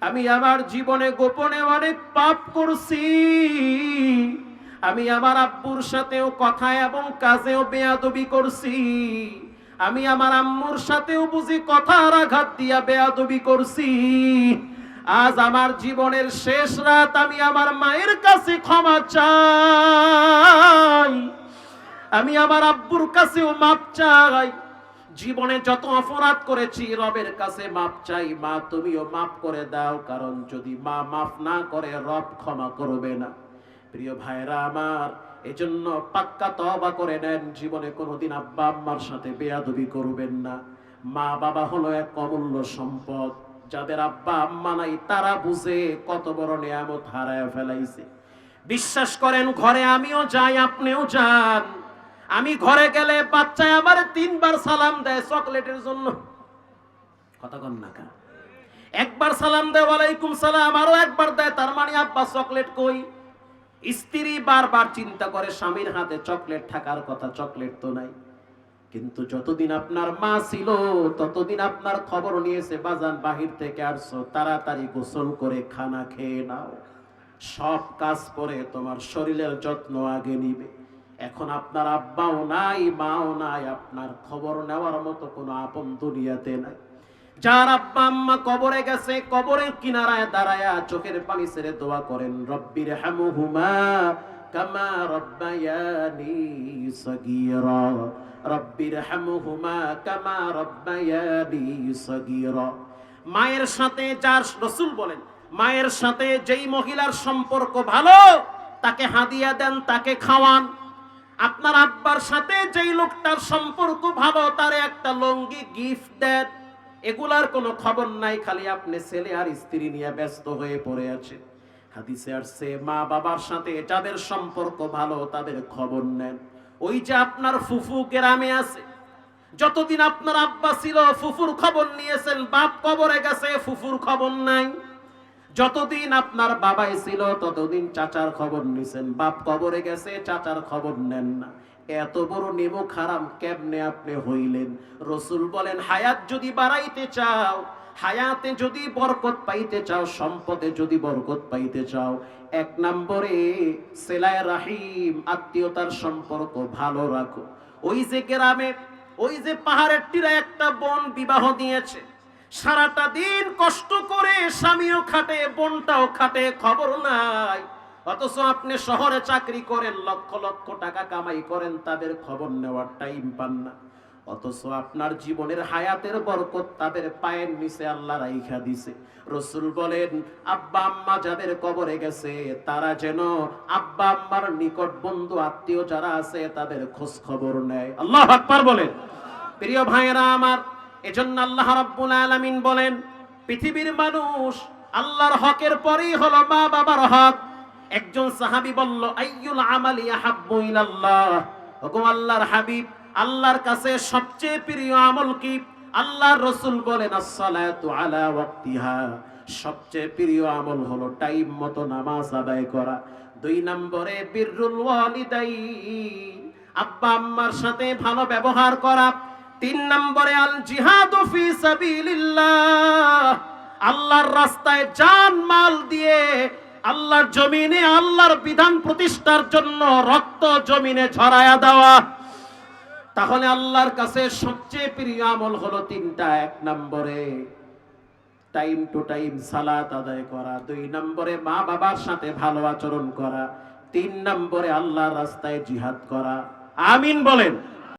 আমি আমার জীবনে গোপনে অনেক পাপ করছি। আমি আমার আব্বুর সাথেও কথা এবং কাজেও বেয়াদবি করছি। আমি আমার আম্মুর সাথেও বুঝি কথার আঘাত দিয়া বেয়াদবি করছি। আজ আমার জীবনের শেষ রাত, আমি আমার মায়ের কাছে ক্ষমা চাই, আমি আমার আব্বুর কাছেও মাপ চাই। জীবনে যত অপরাধ করেছি রবের কাছে মাপ চাই। মা, তুমিও মাফ করে দাও, কারণ যদি মা মাফ না করে রব ক্ষমা করবে না। প্রিয় ভাইরা আমার, এজন্য পাক্কা তওবা করে নেন, জীবনে কোনোদিন আব্বা আম্মার সাথে বেয়াদবি করবেন না। মা বাবা হলো এক অমূল্য সম্পদ। যাদের আব্বা আম্মা নাই তারা বুঝে কত বড় নিয়ামত হারায় ফেলাইছে। বিশ্বাস করেন, ঘরে আমিও যাই, আপনিও যান। আমি ঘরে গেলে বাচ্চায় আমার 3 বার সালাম দেয় চকলেটের জন্য। কথা কন না কা? একবার সালাম দেয় ওয়ালাইকুম সালাম, আরো একবার দেয়, তার মানে আব্বা চকলেট কই? স্ত্রী বারবার চিন্তা করে স্বামীর হাতে চকলেট থাকার কথা, চকলেট তো নাই। কিন্তু যতদিন আপনার মা ছিল ততদিন আপনার খবর নিয়েছে, বাজান বাহির থেকে আসছো, তাড়াতাড়ি গোসল করে খানা খেয়ে নাও, সব কাজ করে তোমার শরীরের যত্ন আগে নিবে। এখন আপনার আব্বাও নাই, মাও নাই, আপনার খবর নেওয়ার মতো কোনো আপন দুনিয়াতে নাই। যার আব্বা আম্মা কবরে গেছে, কবরের কিনারায় দাঁড়ায়া চোখের পানি ছেড়ে দোয়া করেন, রব্বির হামহুমা কামা রব্বায়ানি সগীরা, রব্বির হামহুমা কামা রব্বায়ানি সগীরা। মায়ের সাথে, যার রাসূল বলেন, মায়ের সাথে যেই মহিলার সম্পর্ক ভালো তাকে হাদিয়া দেন, তাকে খাওয়ান। আপনার আব্বার সাথে যেই লোকটার সম্পর্ক ভালো তারে একটা লঙ্গি গিফট দেন। এগুলার কোনো খবর নাই, খালি আপনি ছেলে আর স্ত্রী নিয়ে ব্যস্ত হয়ে পড়ে আছে। হাদিসে আসছে, মা বাবার সাথে যাদের সম্পর্ক ভালো তাদের খবর নেন। ওই যে আপনার ফুফু গ্রামে আছে, যতদিন আপনার আব্বা ছিল ফুফুর খবর নিয়েছেন, বাপ কবরে গেছে ফুফুর খবর নাই। যতদিন আপনার বাবাই ছিল ততদিন চাচার খবর নিছেন, বাপ কবরে গেছে চাচার খবর নেন না। এত বড় নেমুখ হারাম কেমনে আপনি হইলেন? রাসূল বলেন, হায়াত যদি বাড়াইতে চাও, হায়াতে যদি বরকত পাইতে চাও, সম্পদে যদি বরকত পাইতে চাও, 1 নম্বরে সিলায়ে রাহিম, আত্মীয়তার সম্পর্ক ভালো রাখো। ওই যে গ্রামে, ওই যে পাহাড়ের টিরায় একটা বোন বিবাহ দিয়েছে, সারাটা দিন কষ্ট করে স্বামীও খাটে, বোনটাও খাটে, খবর নাই। অথচ আপনি শহরে চাকরি করেন, লক্ষ লক্ষ টাকা কামাই করেন, তাদের খবর নেওয়ার টাইম পান না। অথচ আপনার জীবনের হায়াতের বরকত তাদের পায়ের নিচে আল্লাহ রাইখা দিছে। রাসূল বলেন, আব্বা আম্মা যাদের কবরে গেছে তারা যেন আব্বা আম্মার নিকট বন্ধু আত্মীয় যারা আছে তাদের খোঁজ খবর নেয়। আল্লাহু আকবার বলেন। প্রিয় ভাইরা আমার, এজন্য আল্লাহ রাব্বুল আলামিন বলেন, পৃথিবীর মানুষ আল্লাহর হকের পরেই হলো মা বাবার হক। একজন সাহাবী বলল, আইয়ুল আমালি আহাব্বু ইলাল্লাহ, ওগো আল্লাহর হাবিব, আল্লাহর কাছে সবচেয়ে প্রিয় আমল কি? আল্লাহর রাসূল বলেন, আসসালাতু আলা ওয়াক্তিহা, সবচেয়ে প্রিয় আমল হলো টাইম মতো নামাজ আদায় করা। 2 নম্বরে বিররুল ওয়ালিদাইন, আব্বা আম্মার সাথে ভালো ব্যবহার করা। 3 নম্বরে আল জিহাদু ফি সাবিলিল্লাহ, আল্লাহর রাস্তায় জান মাল দিয়ে আল্লাহর জমিনে আল্লাহর বিধান প্রতিষ্ঠার জন্য রক্ত জমিনে ঝরায়া দেওয়া। তাহলে আল্লাহর কাছে সবচেয়ে প্রিয় আমল হলো 3টা। 1 নম্বরে টাইম টু টাইম সালাত আদায় করা, 2 নম্বরে মা বাবার সাথে ভালো আচরণ করা, 3 নম্বরে আল্লাহর রাস্তায় জিহাদ করা। আমিন বলেন।